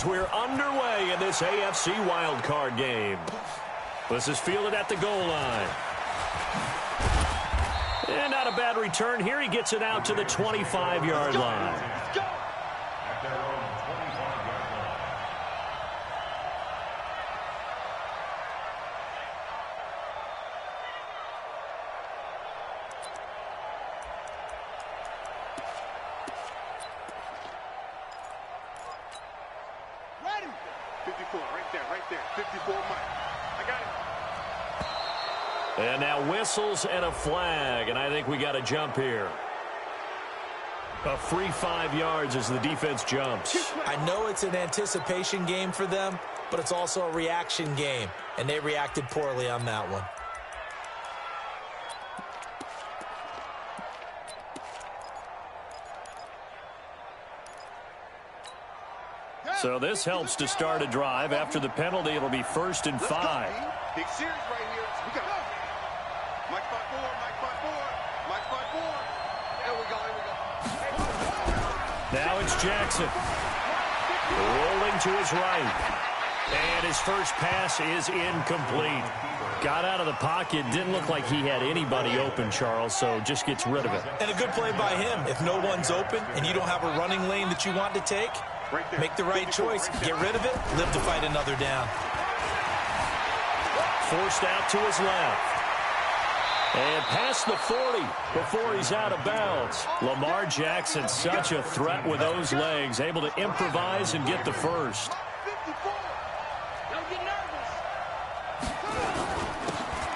we're underway in this AFC wildcard game. This is fielded at the goal line. And not a bad return here. He gets it out to the 25-yard line. And now whistles and a flag, and I think we got a jump here. A free 5 yards as the defense jumps. I know it's an anticipation game for them, but it's also a reaction game, and they reacted poorly on that one. So this helps to start a drive. After the penalty, it'll be 1st and 5. Big series right here. We got Mike 5-4, Mike 5-4, Mike 5-4. There we go, here we go. Now it's Jackson. Rolling to his right. And his first pass is incomplete. Got out of the pocket. Didn't look like he had anybody open, Charles, so just gets rid of it. And a good play by him. If no one's open and you don't have a running lane that you want to take, make the right choice. Get rid of it. Live to fight another down. Forced out to his left. And past the 40 before he's out of bounds. Lamar Jackson, such a threat with those legs, able to improvise and get the first.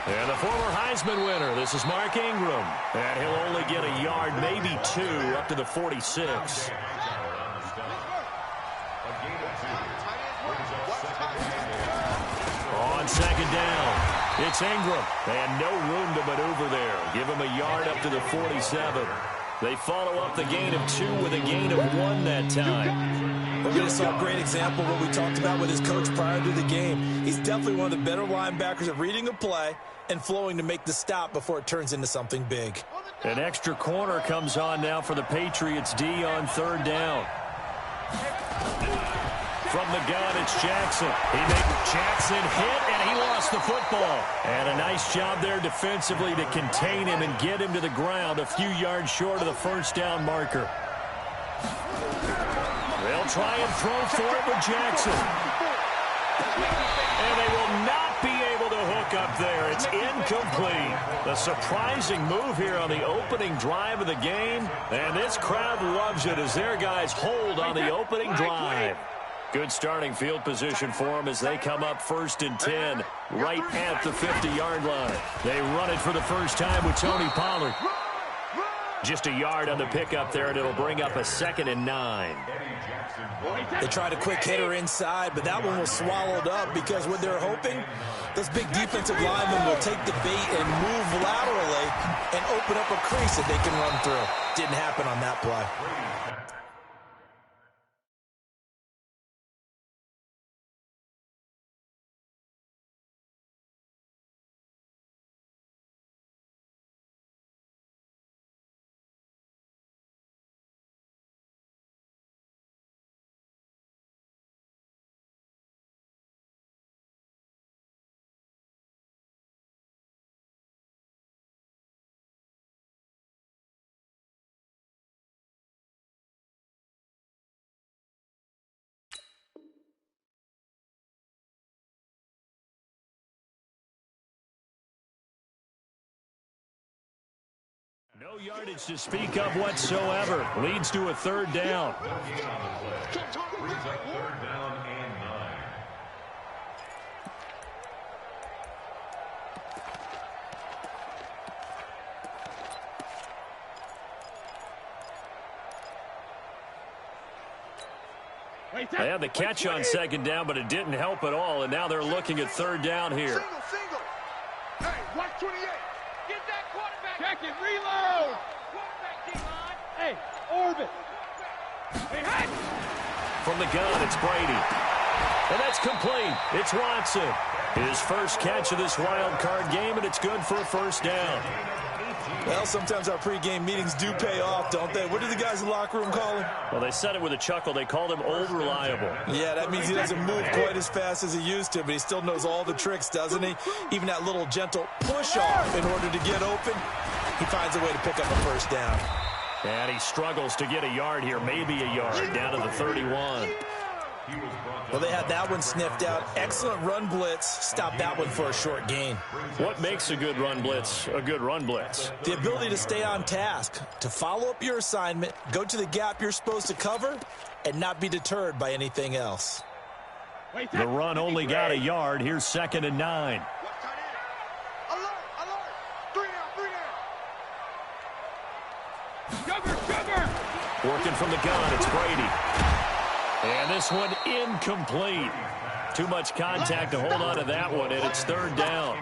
And the former Heisman winner, this is Mark Ingram. And he'll only get a yard, maybe 2, up to the 46. On 2nd down. It's Ingram, and no room to maneuver there. Give him a yard up to the 47. They follow up the gain of 2 with a gain of 1 that time. We're going to see a great example of what we talked about with his coach prior to the game. He's definitely one of the better linebackers at reading a play and flowing to make the stop before it turns into something big. An extra corner comes on now for the Patriots D on 3rd down. From the gun, it's Jackson. Jackson hit, and he lost the football. And a nice job there defensively to contain him and get him to the ground a few yards short of the 1st down marker. They'll try and throw for it with Jackson. And they will not be able to hook up there. It's incomplete. A surprising move here on the opening drive of the game. And this crowd loves it as their guys hold on the opening drive. Good starting field position for them as they come up 1st and 10, right at the 50-yard line. They run it for the first time with Tony Pollard. Just a yard on the pickup there, and it'll bring up a 2nd and 9. They tried a quick hitter inside, but that one was swallowed up because what they're hoping, those big defensive linemen will take the bait and move laterally and open up a crease that they can run through. Didn't happen on that play. No yardage to speak of whatsoever. Leads to a 3rd down. They had the catch on 2nd down, but it didn't help at all, and now they're looking at 3rd down here. Single. Hey, watch 28. Get that quarterback. Check it, reload. Quarterback D-line. Hey, orbit. Hey, hey. From the gun, it's Brady. And that's complete. It's Watson. His first catch of this wild card game, and it's good for a 1st down. Well, sometimes our pregame meetings do pay off, don't they? What do the guys in the locker room call him? Well, they said it with a chuckle. They called him old reliable. Yeah, that means he doesn't move quite as fast as he used to, but he still knows all the tricks, doesn't he? Even that little gentle push-off in order to get open, he finds a way to pick up a first down. And he struggles to get a yard here, maybe a yard, down to the 31. Well, they had that one sniffed out. Excellent run blitz. Stopped that one for a short gain. What makes a good run blitz a good run blitz? The ability to stay on task, to follow up your assignment, go to the gap you're supposed to cover, and not be deterred by anything else. The run only got a yard. Here's 2nd and 9. Alert, alert. 3 down, 3 down. Sugar, sugar! Working from the gun, it's Brady. And this one incomplete. Too much contact to hold on to that one, and it's 3rd down.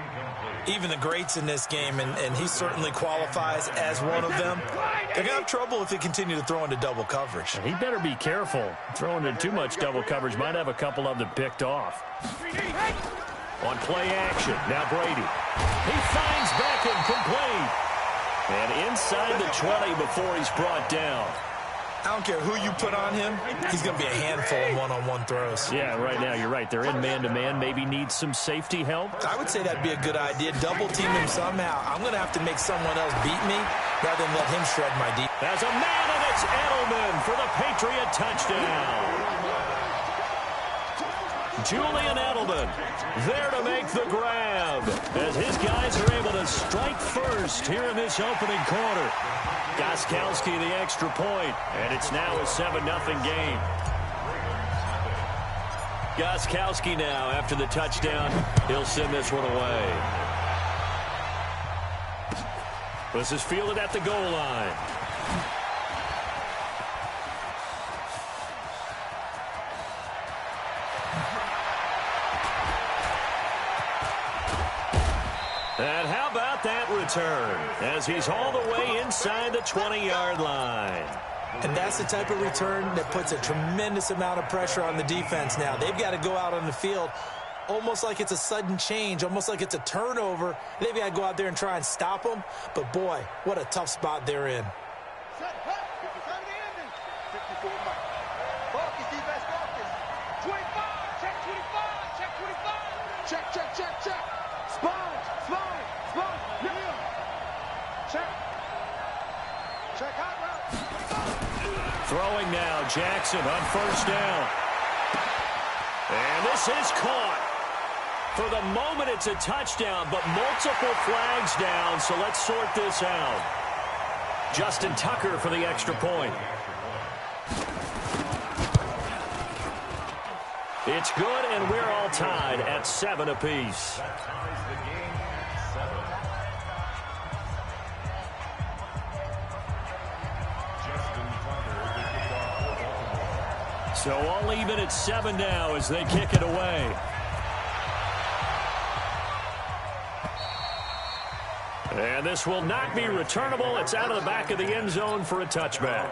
Even the greats in this game, and he certainly qualifies as one of them, they're going to have trouble if they continue to throw into double coverage. He better be careful. Throwing in too much double coverage might have a couple of them picked off. On play action, now Brady. He finds Beckham complete. And inside the 20 before he's brought down. I don't care who you put on him, he's going to be a handful in one-on-one throws. Yeah, right now, you're right. They're in man-to-man. Maybe needs some safety help. I would say that'd be a good idea. Double-team him somehow. I'm going to have to make someone else beat me rather than let him shred my deep. As a man, and it's Edelman for the Patriot touchdown. Julian Edelman there to make the grab as his guys are able to strike first here in this opening quarter. Gostkowski the extra point, and it's now a 7-0 game. Gostkowski now after the touchdown. He'll send this one away. This is fielded at the goal line. And how about that return as he's all the way inside the 20-yard line. And that's the type of return that puts a tremendous amount of pressure on the defense now. They've got to go out on the field almost like it's a sudden change, almost like it's a turnover. They've got to go out there and try and stop them. But, boy, what a tough spot they're in. Set, cut. 57 the ending. 54 Mike. Focus, defense, focus. 25, check 25, check 25. Check, check, check, check. Sponge, sponge, sponge. Yeah. Check. Check hot route. Throwing now, Jackson on 1st down. And this is caught. For the moment, it's a touchdown, but multiple flags down, so let's sort this out. Justin Tucker for the extra point. It's good, and we're all tied at 7 apiece. So all even at 7 now as they kick it away. And this will not be returnable. It's out of the back of the end zone for a touchback.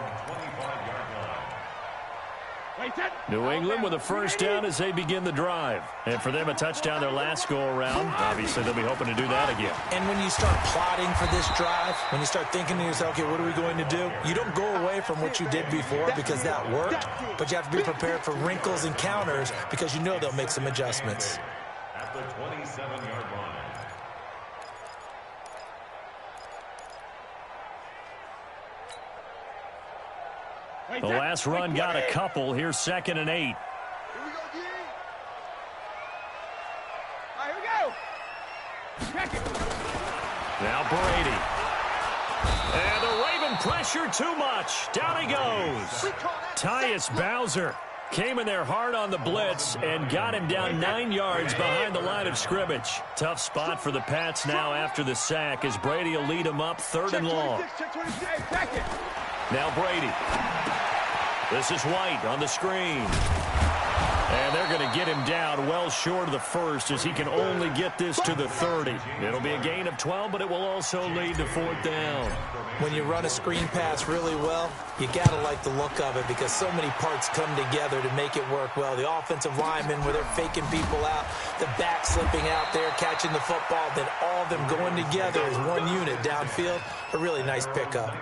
New England with a 1st down as they begin the drive. And for them, a touchdown their last go-around. Obviously, they'll be hoping to do that again. And when you start plotting for this drive, when you start thinking to yourself, okay, what are we going to do? You don't go away from what you did before because that worked, but you have to be prepared for wrinkles and counters because you know they'll make some adjustments. At the 27-yard line. The last run got a couple. Here's 2nd and 8. Here we go, G. All right, here we go. Check it. Now Brady. And the Raven pressure too much. Down he goes. Tyus Bowser came in there hard on the blitz and got him down 9 yards behind the line of scrimmage. Tough spot for the Pats now after the sack as Brady will lead them up 3rd and long. Check 26. Check it. Now Brady. This is White on the screen. And they're they're going to get him down well short of the first as he can only get this to the 30. It'll be a gain of 12, but it will also lead to 4th down. When you run a screen pass really well, you got to like the look of it because so many parts come together to make it work well. The offensive linemen where they're faking people out, the back slipping out there, catching the football, then all of them going together as one unit downfield. A really nice pickup.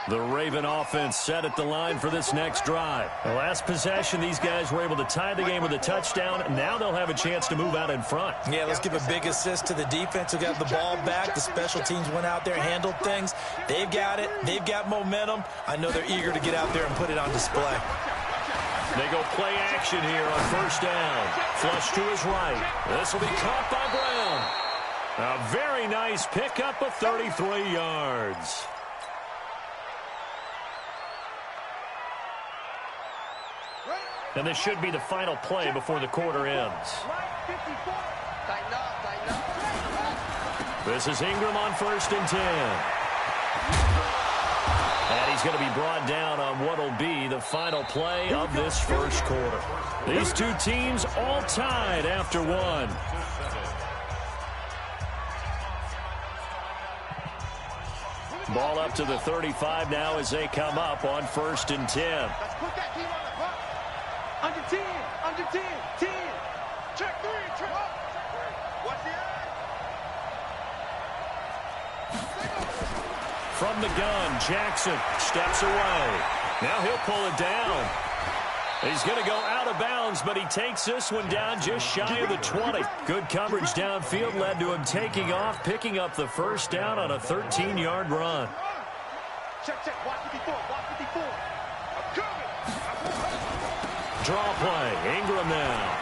The Raven offense set at the line for this next drive. The last possession, these guys were able to tie the game with a touchdown. Now they'll have a chance to move out in front. Yeah, let's give a big assist to the defense who got the ball back. The special teams went out there and handled things. They've got it. They've got momentum. I know they're eager to get out there and put it on display. They go play action here on 1st down. Flush to his right. This will be caught by Brown. A very nice pickup of 33 yards. And this should be the final play before the quarter ends. This is Ingram on 1st and 10. And he's going to be brought down on what will be the final play of this first quarter. These two teams all tied after one. Ball up to the 35 now as they come up on 1st and 10. Under 10, under 10, 10. Check 3, check up. What's the From the gun, Jackson steps away. Now he'll pull it down. He's going to go out of bounds, but he takes this one down just shy of the 20. Good coverage downfield led to him taking off, picking up the 1st down on a 13-yard run. Check, check, watch 54, watch 54. I'm coming. Draw play, Ingram now.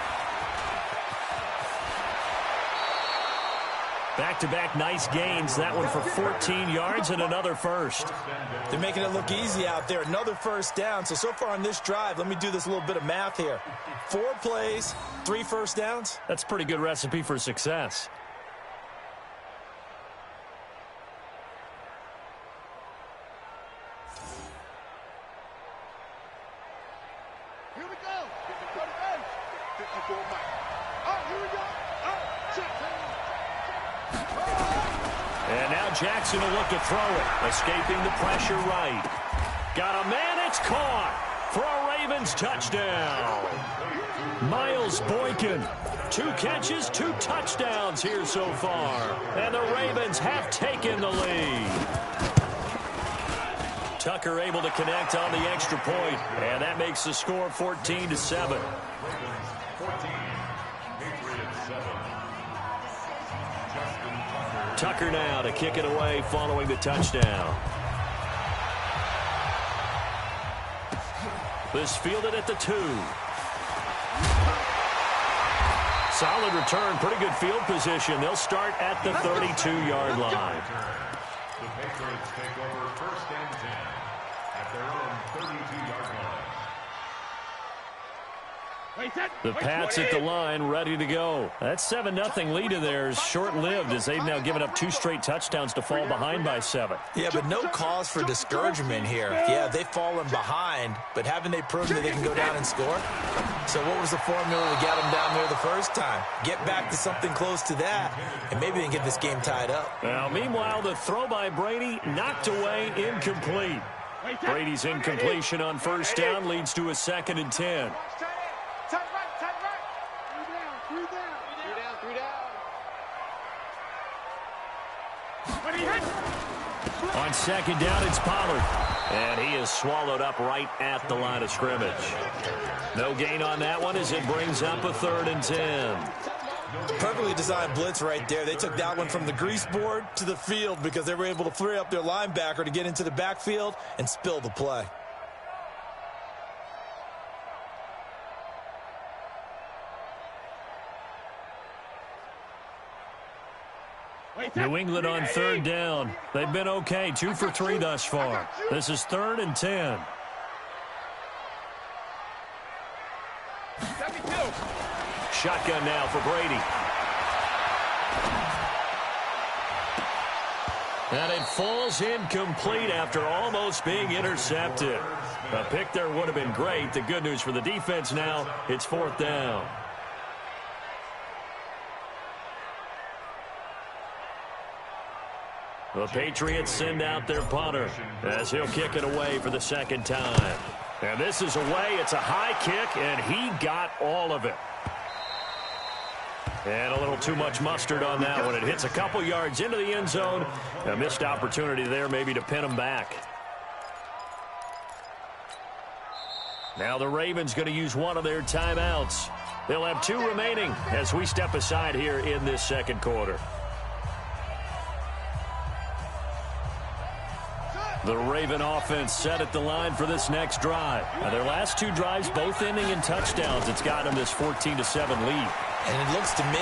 Back-to-back nice gains. That one for 14 yards and another 1st. They're making it look easy out there. Another 1st down. So far on this drive, let me do this little bit of math here. 4 plays, 3 1st downs. That's a pretty good recipe for success. Here we go. 54, Mike. Oh, here we go. Oh, check. And now Jackson will look to throw it. Escaping the pressure right. Got a man, it's caught for a Ravens touchdown. Miles Boykin, 2 catches, 2 touchdowns here so far. And the Ravens have taken the lead. Tucker able to connect on the extra point, and that makes the score 14-7. Tucker now to kick it away following the touchdown. This fielded at the 2. Solid return, pretty good field position. They'll start at the 32-yard line. The Patriots take over 1st and 10 at their own 32-yard line. The Pats at the line, ready to go. That 7-0 lead in there is short-lived as they've now given up 2 straight touchdowns to fall behind by 7. Yeah, but no cause for discouragement here. Yeah, they've fallen behind, but haven't they proven that they can go down and score? So what was the formula to get them down there the first time? Get back to something close to that, and maybe they can get this game tied up. Now, meanwhile, the throw by Brady knocked away, incomplete. Brady's incompletion on 1st down leads to a 2nd and 10. On 2nd down, it's Pollard. And he is swallowed up right at the line of scrimmage. No gain on that one as it brings up a 3rd and 10. Perfectly designed blitz right there. They took that one from the grease board to the field because they were able to free up their linebacker to get into the backfield and spill the play. New England on 3rd down. They've been okay, 2 for 3 thus far. This is 3rd and 10. Shotgun now for Brady. And it falls incomplete after almost being intercepted. A pick there would have been great. The good news for the defense now, it's 4th down. The Patriots send out their punter as he'll kick it away for the 2nd time. And this is away. It's a high kick, and he got all of it. And a little too much mustard on that one. It hits a couple yards into the end zone. A missed opportunity there maybe to pin him back. Now the Ravens going to use one of their timeouts. They'll have 2 remaining as we step aside here in this 2nd quarter. The Raven offense set at the line for this next drive. Now their last 2 drives, both ending in touchdowns. It's got them this 14-7 lead. And it looks to me,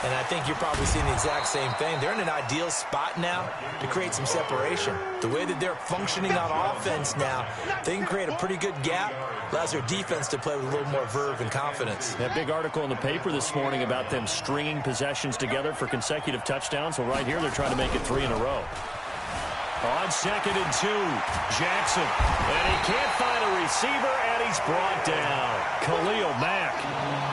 and I think you're probably seeing the exact same thing, they're in an ideal spot now to create some separation. The way that they're functioning on offense now, they can create a pretty good gap. Allows their defense to play with a little more verve and confidence. That big article in the paper this morning about them stringing possessions together for consecutive touchdowns. Well, right here, they're trying to make it 3 in a row. On 2nd and 2, Jackson. And he can't find a receiver, and he's brought down. Khalil Mack.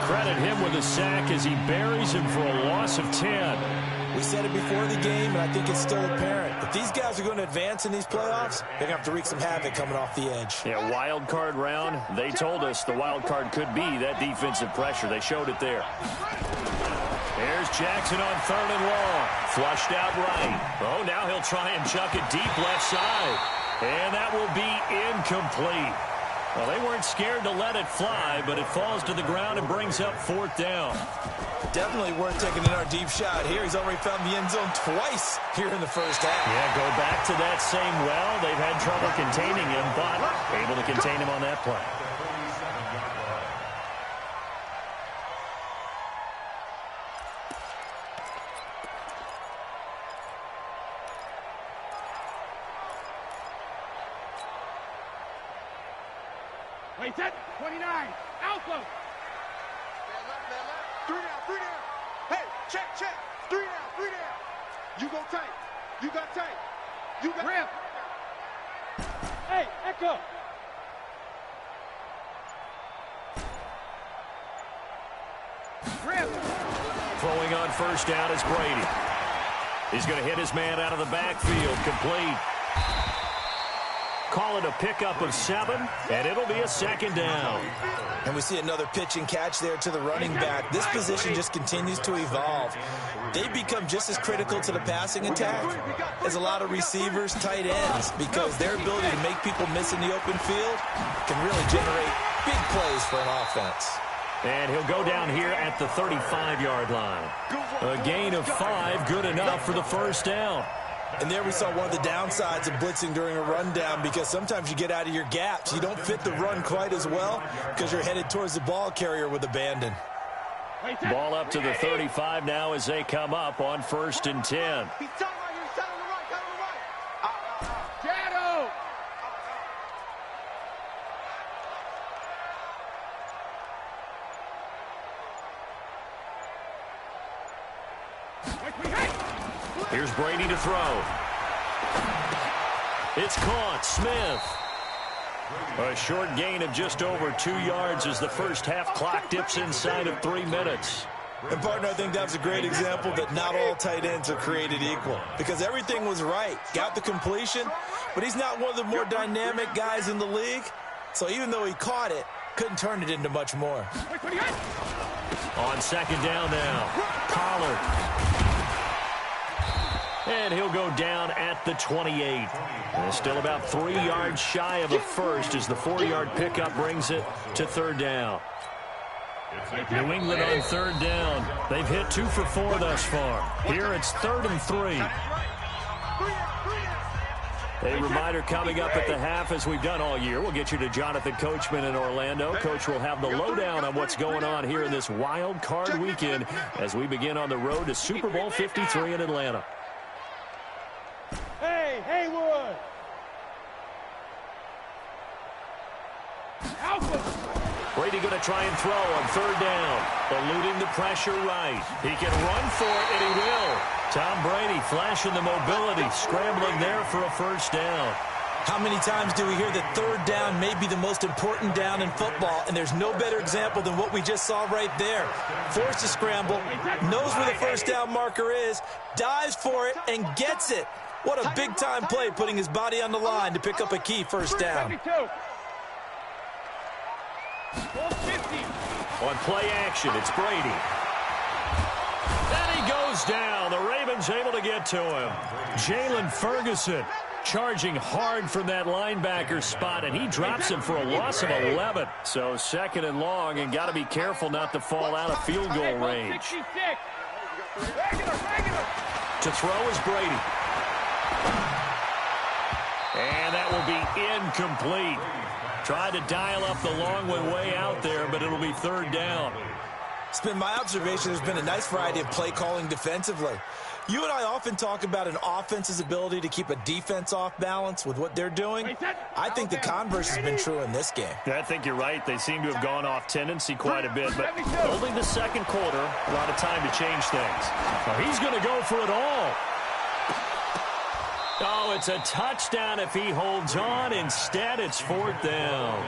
Credit him with a sack as he buries him for a loss of 10. We said it before the game, and I think it's still apparent. If these guys are going to advance in these playoffs, they're going to have to wreak some havoc coming off the edge. Yeah, wild card round. They told us the wild card could be that defensive pressure. They showed it there. There's Jackson on 3rd and long. Flushed out right. Oh, now he'll try and chuck it deep left side. And that will be incomplete. Well, they weren't scared to let it fly, but it falls to the ground and brings up 4th down. Definitely worth taking in our deep shot here. He's already found the end zone twice here in the 1st half. Yeah, go back to that same well. They've had trouble containing him, but able to contain him on that play. Wait, set. 29. Alpha. Man left, man left. 3 down, 3 down. Hey, check. 3 down, 3 down. You go tight. You got tight. You got Ramp. Hey, Echo. Ramp. Throwing on 1st down is Brady. He's going to hit his man out of the backfield. Complete. Call it a pickup of 7, and it'll be a 2nd down. And we see another pitch and catch there to the running back. This position just continues to evolve. They become just as critical to the passing attack as a lot of receivers, tight ends, because their ability to make people miss in the open field can really generate big plays for an offense. And he'll go down here at the 35-yard line. A gain of 5, good enough for the 1st down. And there we saw one of the downsides of blitzing during a rundown, because sometimes you get out of your gaps. You don't fit the run quite as well because you're headed towards the ball carrier with abandon. Ball up to the 35 now as they come up on 1st and 10. He's tight right here. He's tight on the right. Tight on the right. Shadow. Here's Brady to throw. It's caught. Smith. A short gain of just over 2 yards as the 1st half clock dips inside of 3 minutes. And, partner, I think that was a great example that not all tight ends are created equal, because everything was right. Got the completion, but he's not one of the more dynamic guys in the league. So even though he caught it, couldn't turn it into much more. On 2nd down now, Pollard. And he'll go down at the 28. And still about 3 yards shy of a first as the 4-yard pickup brings it to 3rd down. New England on 3rd down. They've hit 2 for 4 thus far. Here it's 3rd and 3. A reminder coming up at the half, as we've done all year. We'll get you to Jonathan Coachman in Orlando. Coach will have the lowdown on what's going on here in this wild card weekend as we begin on the road to Super Bowl 53 in Atlanta. Hey, Haywood. Alpha. Brady going to try and throw on 3rd down. Eluding the pressure right. He can run for it, and he will. Tom Brady flashing the mobility, scrambling there for a 1st down. How many times do we hear that third down may be the most important down in football, and there's no better example than what we just saw right there. Forced to scramble, knows where the first down marker is, dives for it, and gets it. What a big-time play, putting his body on the line to pick up a key first down. On play action, it's Brady. And he goes down. The Ravens able to get to him. Jalen Ferguson charging hard from that linebacker spot, and he drops him for a loss of 11. So second and long, and got to be careful not to fall out of field goal range. To throw is Brady. And that will be incomplete. Tried to dial up the long one way out there, but it'll be third down. It's been my observation there's been a nice variety of play calling defensively. You and I often talk about an offense's ability to keep a defense off balance with what they're doing. I think the converse has been true in this game. I think you're right. They seem to have gone off tendency quite a bit, but only the second quarter, a lot of time to change things. Well, he's going to go for it all. Oh, it's a touchdown if he holds on. Instead, it's fourth down.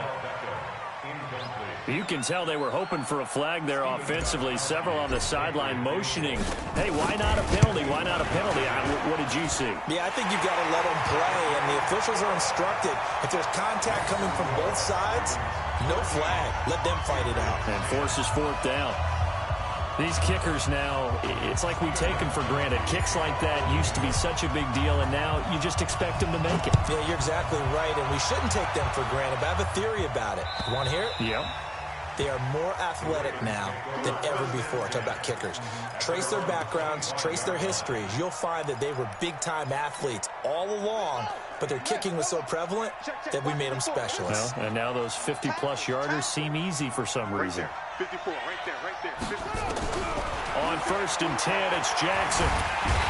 You can tell they were hoping for a flag there offensively. Several on the sideline motioning. Hey, why not a penalty? Why not a penalty? What did you see? Yeah, I think you've got to let them play, and the officials are instructed. If there's contact coming from both sides, no flag. Let them fight it out. And forces fourth down. These kickers now, it's like we take them for granted. Kicks like that used to be such a big deal, and now you just expect them to make it. Yeah, you're exactly right, and we shouldn't take them for granted. But I have a theory about it. You want to hear it? Yep. They are more athletic now than ever before. Talk about kickers. Trace their backgrounds, trace their histories. You'll find that they were big-time athletes all along, but their kicking was so prevalent that we made them specialists. Well, and now those 50-plus yarders seem easy for some reason. 54, right there, 54. On 1st and 10, it's Jackson.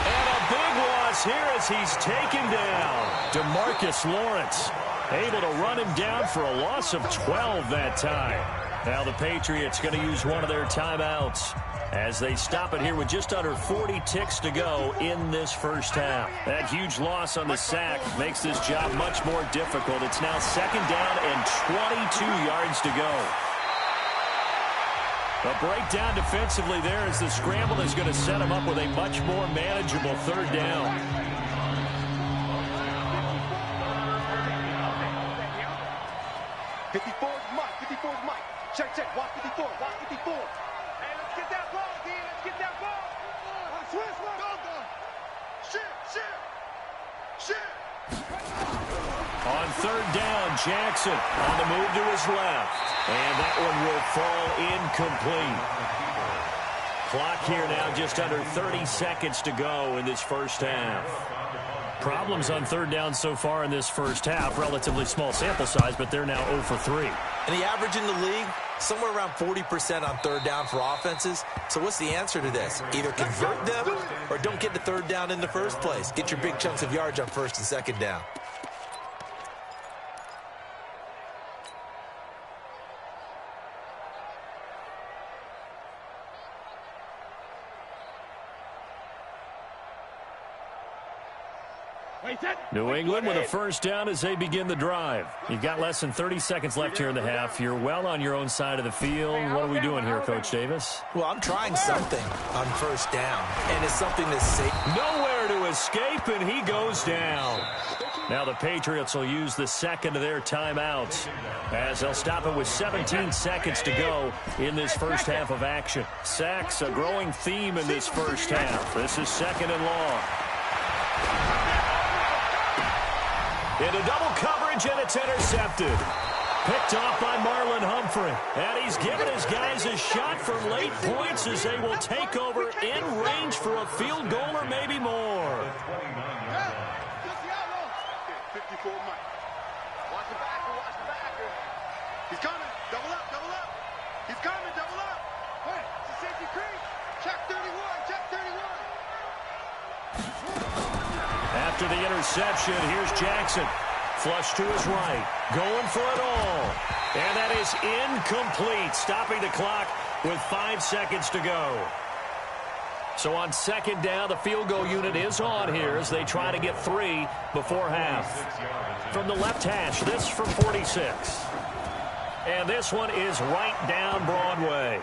And a big loss here as he's taken down. DeMarcus Lawrence able to run him down for a loss of 12 that time. Now the Patriots going to use one of their timeouts as they stop it here with just under 40 ticks to go in this first half. That huge loss on the sack makes this job much more difficult. It's now second down and 22 yards to go. A breakdown defensively there as the scramble is going to set him up with a much more manageable third down. Check, watch 54, watch 54. Hey, let's get that ball, D, let's get that ball. Switch, go. Shit. On third down, Jackson on the move to his left. And that one will fall incomplete. Clock here now just under 30 seconds to go in this first half. Problems on third down so far in this first half. Relatively small sample size, but they're now 0 for 3. And the average in the league, somewhere around 40% on third down for offenses. So what's the answer to this? Either convert them or don't get to third down in the first place. Get your big chunks of yards on first and second down. New England with a first down as they begin the drive. You've got less than 30 seconds left here in the half. You're well on your own side of the field. What are we doing here, Coach Davis? Well, I'm trying something on first down, and it's something that's safe. Nowhere to escape, and he goes down. Now the Patriots will use the second of their timeouts as they'll stop it with 17 seconds to go in this first half of action. Sacks, a growing theme in this first half. This is second and long. Into double coverage, and it's intercepted. Picked off by Marlon Humphrey. And he's given his guys a shot for late points as they will take over in range for a field goal or maybe more. 54 Mike. Watch the backer. He's coming. Double up. He's coming, double up. Hey, it's a safety creep. Check 31. After the interception, here's Jackson. Flush to his right. Going for it all. And that is incomplete. Stopping the clock with 5 seconds to go. So on second down, the field goal unit is on here as they try to get 3 before half. From the left hash, this from 46. And this one is right down Broadway.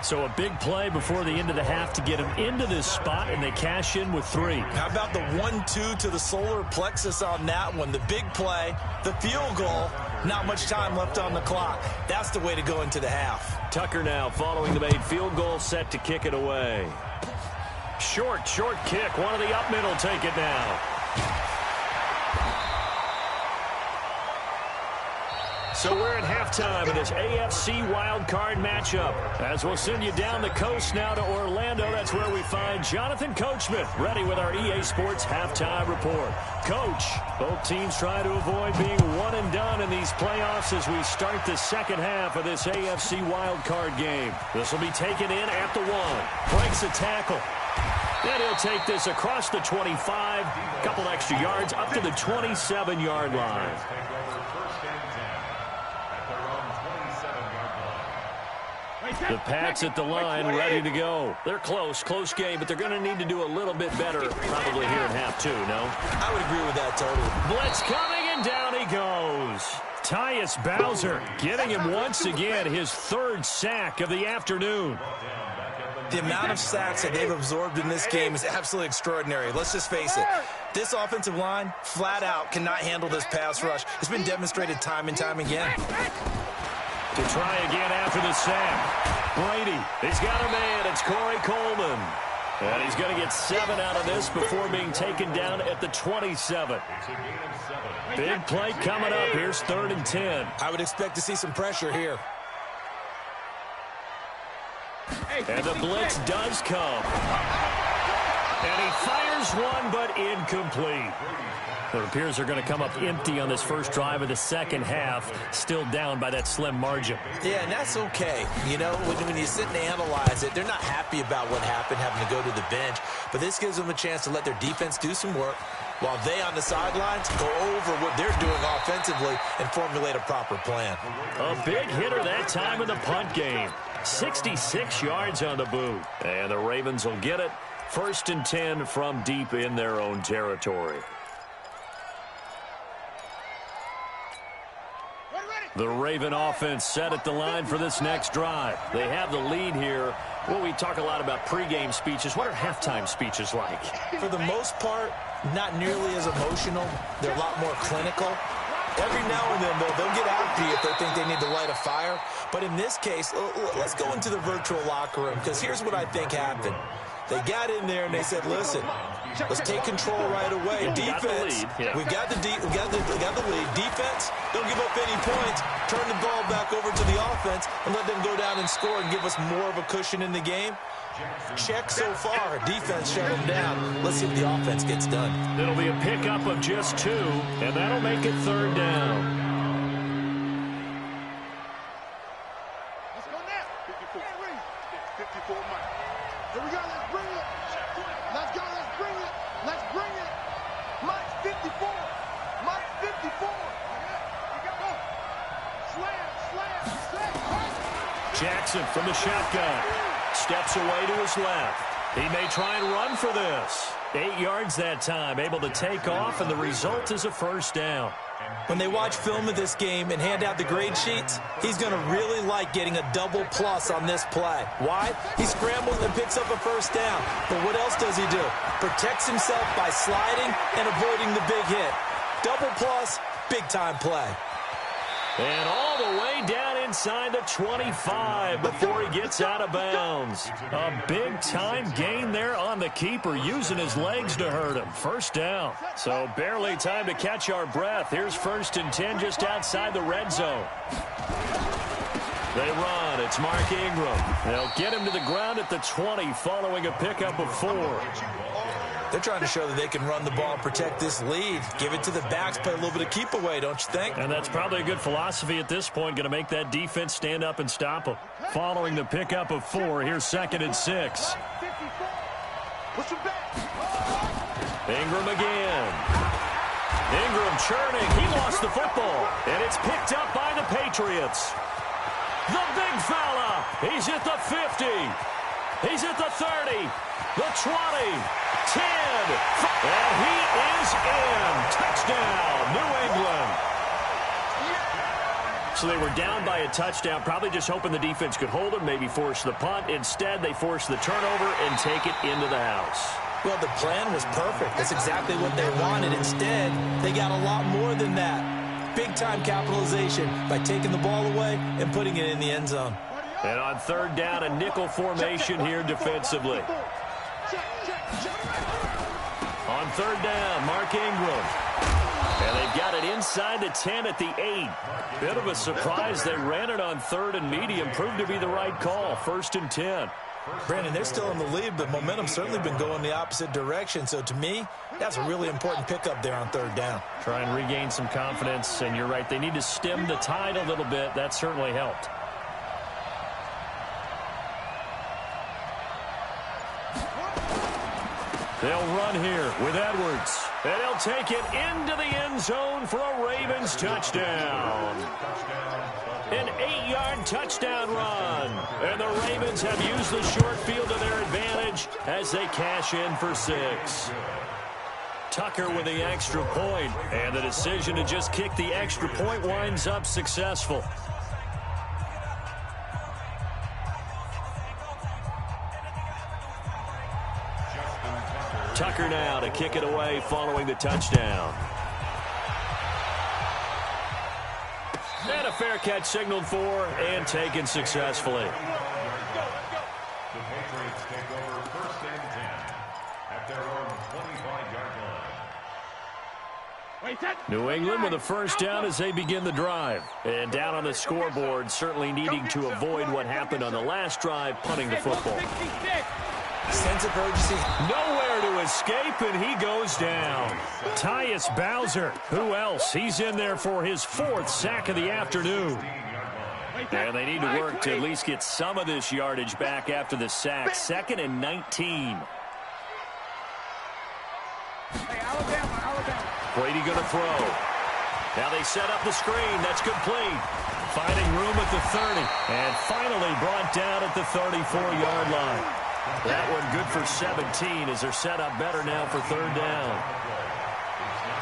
So a big play before the end of the half to get him into this spot, and they cash in with 3. How about the 1-2 to the solar plexus on that one? The big play, the field goal, not much time left on the clock. That's the way to go into the half. Tucker now following the made field goal, set to kick it away. Short kick. One of the up middle take it now. So we're at halftime in this AFC wildcard matchup. As we'll send you down the coast now to Orlando, that's where we find Jonathan Coachman ready with our EA Sports halftime report. Coach, both teams try to avoid being one and done in these playoffs as we start the second half of this AFC wildcard game. This will be taken in at the 1. Breaks a tackle. And he'll take this across the 25, couple extra yards up to the 27-yard line. The Pats at the line, ready to go. They're close game, but they're going to need to do a little bit better probably here in half 2, no? I would agree with that totally. Blitz coming, and down he goes. Tyus Bowser getting him once again, his 3rd sack of the afternoon. The amount of sacks that they've absorbed in this game is absolutely extraordinary. Let's just face it. This offensive line, flat out, cannot handle this pass rush. It's been demonstrated time and time again. To try again after the sack. Brady, he's got a man. It's Corey Coleman. And he's going to get 7 out of this before being taken down at the 27. Big play coming up. Here's 3rd and 10. I would expect to see some pressure here. And the blitz does come. And he fires one, but incomplete. It appears they're going to come up empty on this first drive of the second half, still down by that slim margin. Yeah, and that's okay. You know, when you sit and analyze it, they're not happy about what happened, having to go to the bench. But this gives them a chance to let their defense do some work while they on the sidelines go over what they're doing offensively and formulate a proper plan. A big hitter that time in the punt game. 66 yards on the boot. And the Ravens will get it. 1st and 10 from deep in their own territory. The Raven offense set at the line for this next drive. They have the lead here. Well, we talk a lot about pregame speeches. What are halftime speeches like? For the most part, not nearly as emotional. They're a lot more clinical. Every now and then, though, they'll get after you if they think they need to light a fire. But in this case, let's go into the virtual locker room, because here's what I think happened. They got in there and they said, listen, let's take control right away. Defense, we've got the lead. Defense, don't give up any points. Turn the ball back over to the offense and let them go down and score and give us more of a cushion in the game. Check so far. Defense shut them down. Let's see if the offense gets done. It'll be a pickup of just 2, and that'll make it 3rd down. Let's go now. 54 Mike. Here we go. Let's bring it. Let's go. Let's bring it. Let's bring it. Mike's 54. Mike's 54. Go. Slam. Jackson from the shotgun. Steps away to his left. He may try and run for this. 8 yards that time, able to take off, and the result is a 1st down. When they watch film of this game and hand out the grade sheets, he's going to really like getting a double plus on this play. Why? He scrambles and picks up a 1st down. But what else does he do? Protects himself by sliding and avoiding the big hit. Double plus, big-time play. And all the way down inside the 25 before he gets out of bounds. A big-time gain there on the keeper, using his legs to hurt him. 1st down. So barely time to catch our breath. Here's 1st and 10 just outside the red zone. They run. It's Mark Ingram. They'll get him to the ground at the 20 following a pickup of 4. They're trying to show that they can run the ball and protect this lead. Give it to the backs, play a little bit of keep away, don't you think? And that's probably a good philosophy at this point, going to make that defense stand up and stop them. Following the pickup of 4, here's 2nd and 6. Ingram again. Ingram churning. He lost the football, and it's picked up by the Patriots. The big fella. He's at the 50. He's at the 30. The 20, 10, and he is in. Touchdown, New England. So they were down by a touchdown, probably just hoping the defense could hold them, maybe force the punt. Instead, they forced the turnover and take it into the house. Well, the plan was perfect. That's exactly what they wanted. Instead, they got a lot more than that. Big-time capitalization by taking the ball away and putting it in the end zone. And on third down, a nickel formation here defensively. On third down, Mark Ingram. And they've got it inside the 10 at the 8. Bit of a surprise. They ran it on third and medium. Proved to be the right call. 1st and 10. Brandon, they're still in the lead, but momentum's certainly been going the opposite direction. So to me, that's a really important pickup there on third down. Try and regain some confidence. And you're right, they need to stem the tide a little bit. That certainly helped. They'll run here with Edwards. And he'll take it into the end zone for a Ravens touchdown. An 8-yard touchdown run. And the Ravens have used the short field to their advantage as they cash in for 6. Tucker with the extra point. And the decision to just kick the extra point winds up successful. Tucker now to kick it away following the touchdown. And a fair catch signaled for and taken successfully. The Patriots take over 1st and 10 at their own 25-yard line. New England with a first down as they begin the drive. And down on the scoreboard, certainly needing to avoid what happened on the last drive, punting the football. Sense of urgency. Nowhere to escape, and he goes down. Tyus Bowser. Who else? He's in there for his 4th sack of the afternoon. And they need to work to at least get some of this yardage back after the sack. 2nd and 19. Brady going to throw. Now they set up the screen. That's complete. Finding room at the 30. And finally brought down at the 34-yard line. That one good for 17 as they're set up better now for third down.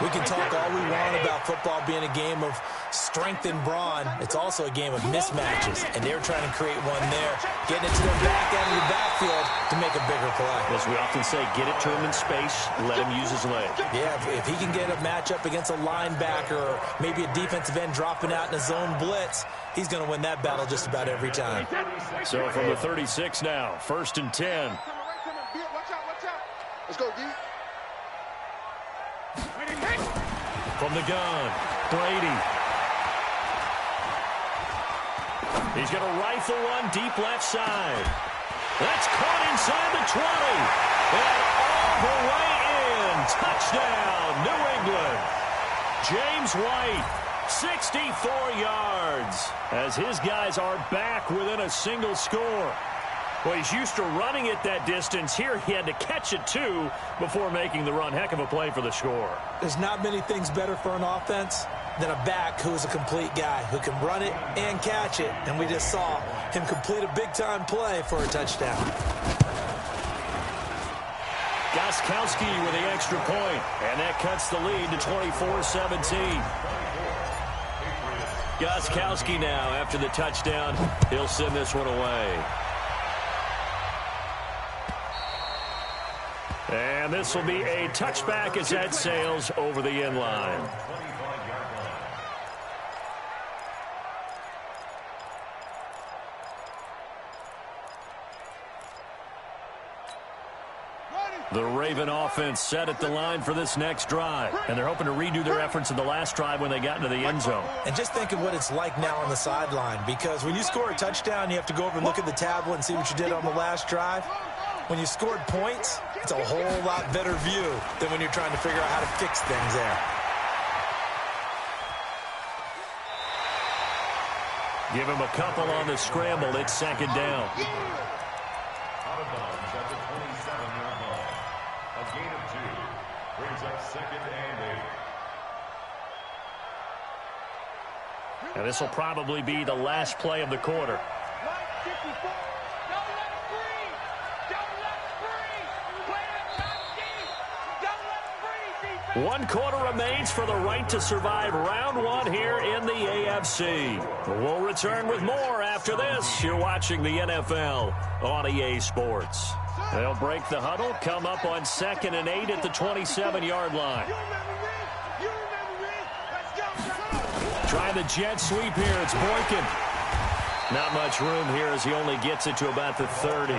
We can talk all we want about football being a game of strength and brawn. It's also a game of mismatches, and they're trying to create one there, getting it to their back end of the backfield to make a bigger play. As we often say, get it to him in space, let him use his leg. Yeah, if he can get a matchup against a linebacker or maybe a defensive end dropping out in a zone blitz, he's going to win that battle just about every time. So from the 36 now, 1st and 10. Watch out, watch out. Let's go, D. From the gun, Brady. He's going to rifle one deep left side. That's caught inside the 20. And all the way in. Touchdown, New England. James White, 64 yards. As his guys are back within a single score. Well, he's used to running it that distance. Here he had to catch it, too, before making the run. Heck of a play for the score. There's not many things better for an offense than a back who is a complete guy who can run it and catch it. And we just saw him complete a big-time play for a touchdown. Gostkowski with the extra point, and that cuts the lead to 24-17. Gostkowski now, after the touchdown, he'll send this one away. And this will be a touchback as that sails over the end line. The Raven offense set at the line for this next drive. And they're hoping to redo their efforts in the last drive when they got into the end zone. And just think of what it's like now on the sideline. Because when you score a touchdown, you have to go over and look at the tablet and see what you did on the last drive. When you scored points, it's a whole lot better view than when you're trying to figure out how to fix things there. Give him a couple on the scramble. It's 2nd down. Out of bounds at the 27-yard line. A gain of 2 brings up 2nd and 8. And this will probably be the last play of the quarter. 1 quarter remains for the right to survive round 1 here in the AFC. We'll return with more after this. You're watching the NFL on EA Sports. They'll break the huddle, come up on 2nd and 8 at the 27-yard line. Trying the jet sweep here. It's Boykin. Not much room here as he only gets it to about the 30.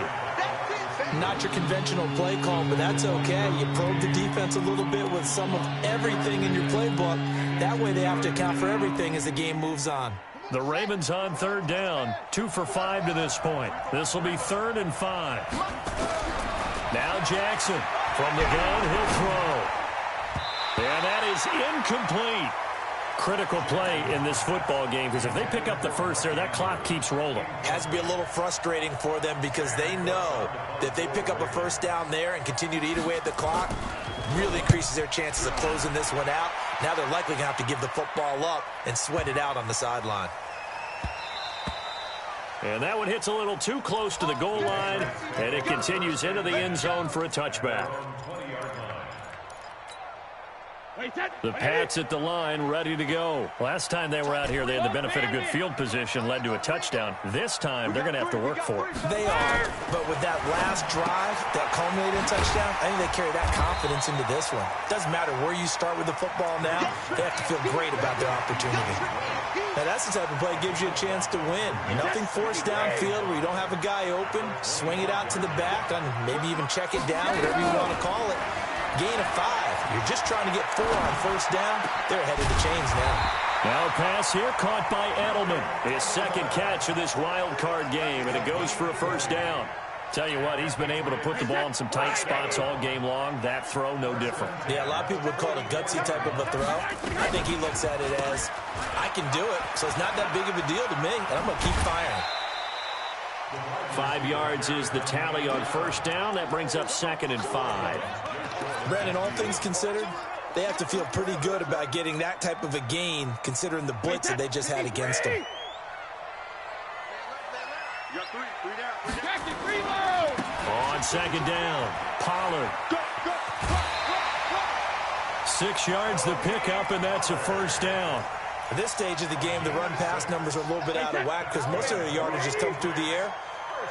Not your conventional play call, but that's okay. You probe the defense a little bit with some of everything in your playbook. That way they have to account for everything as the game moves on. The Ravens on 3rd down. 2 for 5 to this point. This will be 3rd and 5. Now Jackson from the gun. He'll throw. And that is incomplete. Critical play in this football game because if they pick up the first there, that clock keeps rolling. Has to be a little frustrating for them because they know that if they pick up a first down there and continue to eat away at the clock, really increases their chances of closing this one out. Now they're likely going to have to give the football up and sweat it out on the sideline. And that one hits a little too close to the goal line, and it continues into the end zone for a touchback. The Pats at the line, ready to go. Last time they were out here, they had the benefit of good field position, led to a touchdown. This time, they're going to have to work for it. They are, but with that last drive, that culminating touchdown, I think they carry that confidence into this one. Doesn't matter where you start with the football now, they have to feel great about their opportunity. Now, that's the type of play that gives you a chance to win. Nothing forced downfield where you don't have a guy open. Swing it out to the back, and maybe even check it down, whatever you want to call it. Gain of 5. You're just trying to get 4 on first down. They're ahead of the chains now. Now a pass here caught by Edelman. His 2nd catch of this wild card game, and it goes for a first down. Tell you what, he's been able to put the ball in some tight spots all game long. That throw, no different. Yeah, a lot of people would call it a gutsy type of a throw. I think he looks at it as, I can do it, so it's not that big of a deal to me, and I'm going to keep firing. 5 yards is the tally on first down. That brings up 2nd and 5. Brandon, all things considered, they have to feel pretty good about getting that type of a gain considering the blitz that they just had against them. You got 3 On down. 2nd down, Pollard. 6 yards the pickup, and that's a first down. At this stage of the game, the run-pass numbers are a little bit out of whack because most of their yardage has come through the air.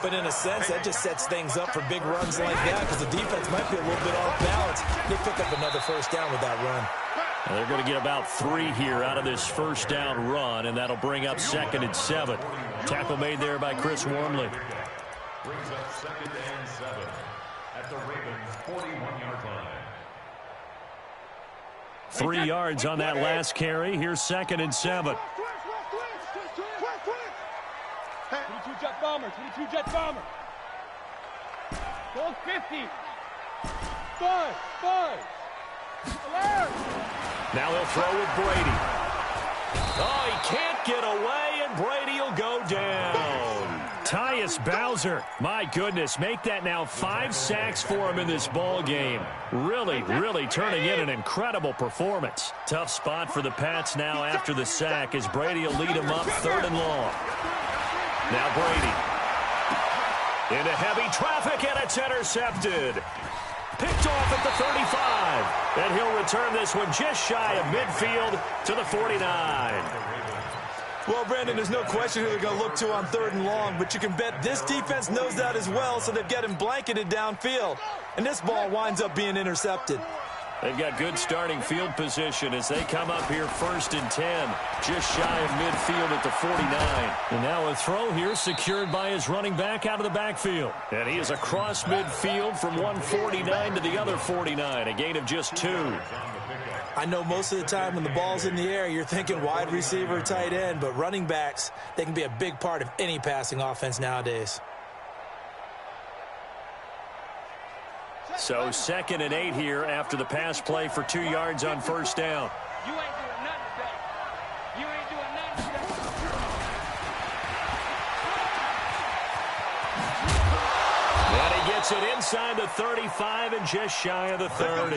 But in a sense, that just sets things up for big runs like that because the defense might be a little bit off balance. They pick up another first down with that run. Well, they're going to get about 3 here out of this first down run, and that'll bring up 2nd and 7. Tackle made there by Chris Wormley. Brings up 2nd and 7 at the Ravens' 41-yard line. 3 yards on that last carry. Here's 2nd and 7. 22 jet bomber, 22 jet bomber. Goal 50. 5. Alert. Now he'll throw with Brady. Oh, he can't get away, and Brady will go down. Tyus Bowser, my goodness, make that now 5 sacks for him in this ball game. Really turning in an incredible performance. Tough spot for the Pats now after the sack as Brady will lead him up 3rd and long. Now Brady into heavy traffic, and it's intercepted. Picked off at the 35, and he'll return this one just shy of midfield to the 49. Well, Brandon, there's no question who they're going to look to on 3rd and long, but you can bet this defense knows that as well, so they've got him blanketed downfield. And this ball winds up being intercepted. They've got good starting field position as they come up here 1st and 10, just shy of midfield at the 49. And now a throw here secured by his running back out of the backfield. And he is across midfield from one 49 to the other 49, a gain of just 2. I know most of the time when the ball's in the air, you're thinking wide receiver, tight end, but running backs, they can be a big part of any passing offense nowadays. So 2nd and 8 here after the pass play for 2 yards on first down. You ain't doing nothing today. You ain't doing nothing today. And he gets Gets it inside the 35 and just shy of the 30.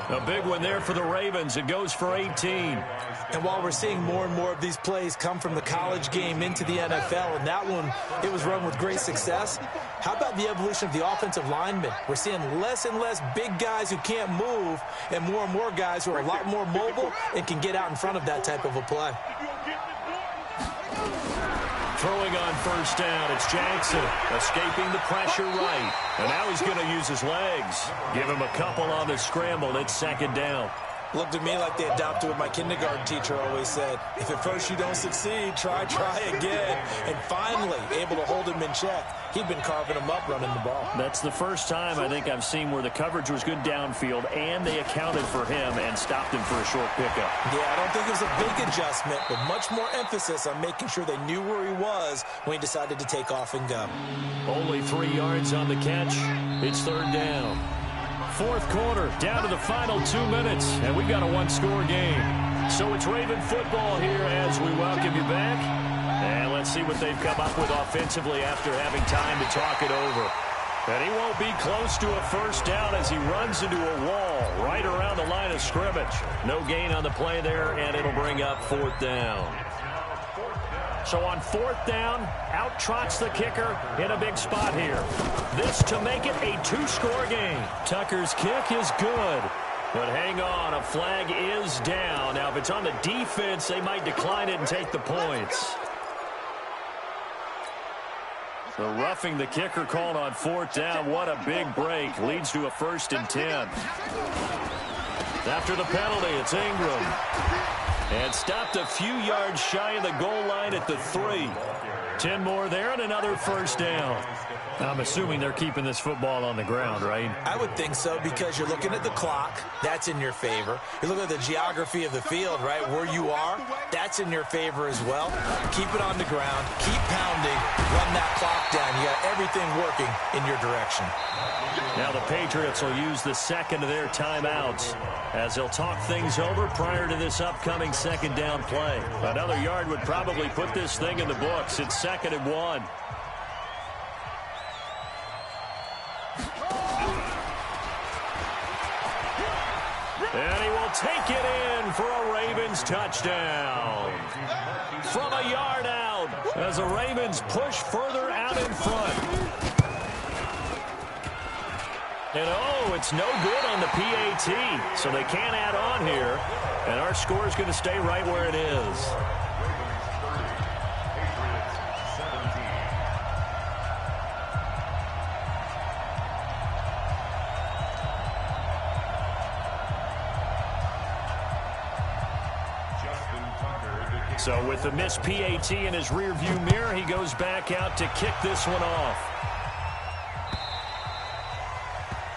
A big one there for the Ravens. It goes for 18. And while we're seeing more and more of these plays come from the college game into the NFL, and that one, it was run with great success, how about the evolution of the offensive linemen? We're seeing less and less big guys who can't move and more guys who are a lot more mobile and can get out in front of that type of a play. Throwing on first down, it's Jackson, escaping the pressure right. And now he's going to use his legs. Give him a couple on the scramble. It's second down. Looked at me like they adopted what my kindergarten teacher always said. If at first you don't succeed, try again. And finally, able to hold him in check. He'd been carving him up running the ball. That's the first time I think I've seen where the coverage was good downfield and they accounted for him and stopped him for a short pickup. Yeah, I don't think it was a big adjustment, but much more emphasis on making sure they knew where he was when he decided to take off and go. Only 3 yards on the catch. It's third down. Fourth quarter, down to the final 2 minutes, and we've got a one-score game. So it's Raven football here as we welcome you back. And let's see what they've come up with offensively after having time to talk it over. And he won't be close to a first down as he runs into a wall right around the line of scrimmage. No gain on the play there, and it'll bring up fourth down. So on fourth down, out trots the kicker in a big spot here. This to make it a 2-score game. Tucker's kick is good. But hang on, a flag is down. Now, if it's on the defense, they might decline it and take the points. So roughing the kicker called on fourth down. What a big break. Leads to a 1st and 10. After the penalty, it's Ingram. And stopped a few yards shy of the goal line at the 3. 10 more there and another first down. I'm assuming they're keeping this football on the ground, right? I would think so because you're looking at the clock. That's in your favor. You look at the geography of the field, right? Where you are, that's in your favor as well. Keep it on the ground. Keep pounding. Run that clock down. You got everything working in your direction. Now the Patriots will use the second of their timeouts as they'll talk things over prior to this upcoming second down play. Another yard would probably put this thing in the books. It's 2nd and 1. And he will take it in for a Ravens touchdown. From a yard out as the Ravens push further out in front. And oh, it's no good on the PAT, so they can't add on here. And our score is going to stay right where it is. So with the missed PAT in his rearview mirror, he goes back out to kick this one off.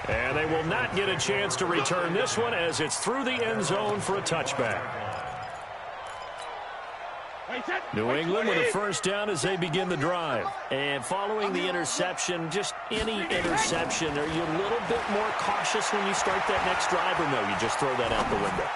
And they will not get a chance to return this one as it's through the end zone for a touchback. New England with a first down as they begin the drive. And following the interception, just any interception, are you a little bit more cautious when you start that next drive, or no, you just throw that out the window?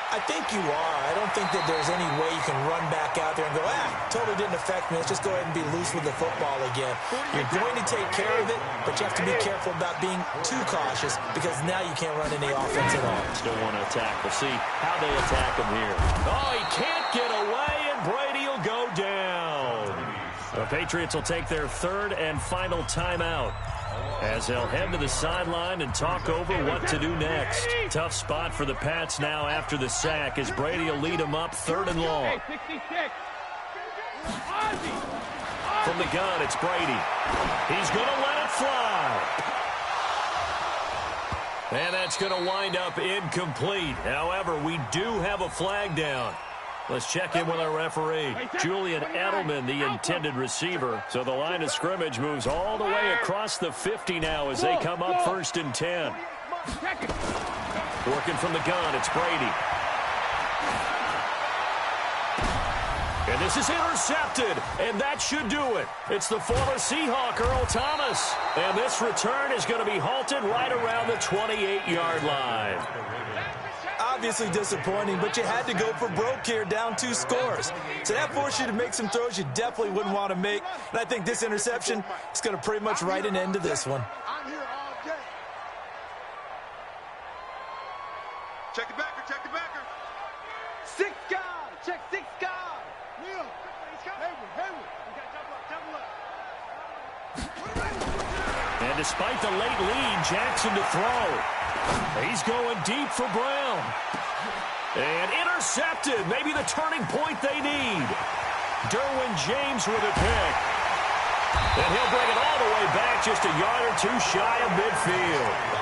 I think you are. I don't think that there's any way you can run back out there and go, totally didn't affect me. Let's just go ahead and be loose with the football again. You're going to take care of it, but you have to be careful about being too cautious because now you can't run any offense at all. Still want to attack. We'll see how they attack him here. Oh, he can't get away, and Brady will go down. The Patriots will take their 3rd and final timeout as they'll head to the sideline and talk over what to do next. Tough spot for the Pats now after the sack as Brady will lead them up 3rd and long. From the gun, it's Brady. He's going to let it fly. And that's going to wind up incomplete. However, we do have a flag down. Let's check in with our referee. Julian Edelman, the intended receiver. So the line of scrimmage moves all the way across the 50 now as they come up 1st and 10. Working from the gun, it's Brady. And this is intercepted, and that should do it. It's the former Seahawk, Earl Thomas. And this return is going to be halted right around the 28-yard line. Obviously disappointing, but you had to go for broke here, down 2 scores. So that forced you to make some throws you definitely wouldn't want to make. And I think this interception is going to pretty much write an end to this one. I'm here all Check the backer, check the backer. Six guard. Check six guard. Will. Hayward. We got double up. And despite the late lead, Jackson to throw. He's going deep for Brown. And intercepted. Maybe the turning point they need. Derwin James with a pick. And he'll bring it all the way back just a yard or two shy of midfield.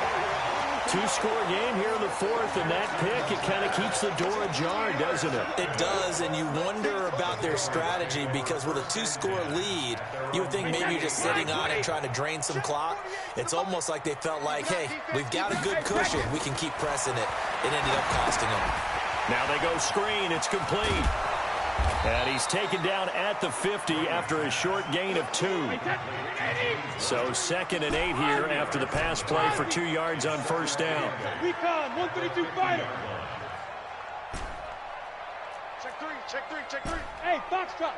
Two-score game here in the fourth, and that pick, it kind of keeps the door ajar, doesn't it? It does, and you wonder about their strategy because with a two-score lead, you would think maybe you're just sitting on it trying to drain some clock. It's almost like they felt like, hey, we've got a good cushion. We can keep pressing it. It ended up costing them. Now they go screen. It's complete. And he's taken down at the 50 after a short gain of 2. So 2nd and 8 here after the pass play for 2 yards on first down. Recon, 132 fighter. Check three. Hey, Foxtrot.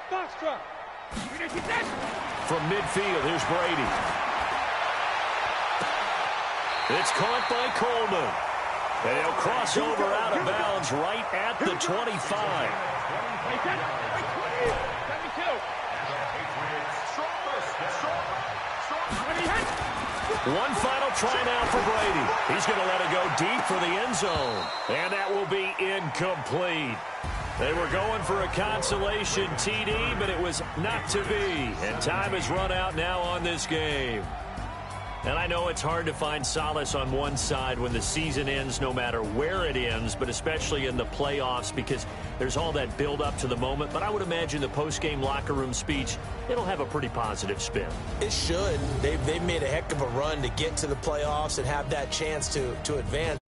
From midfield, here's Brady. It's caught by Coleman. And he'll cross over out of bounds right at the 25. One final try now for Brady. He's going to let it go deep for the end zone. And that will be incomplete. They were going for a consolation TD, but it was not to be. And time has run out now on this game. And I know it's hard to find solace on one side when the season ends, no matter where it ends, but especially in the playoffs because there's all that build up to the moment. But I would imagine the post-game locker room speech, it'll have a pretty positive spin. It should. They've made a heck of a run to get to the playoffs and have that chance to advance.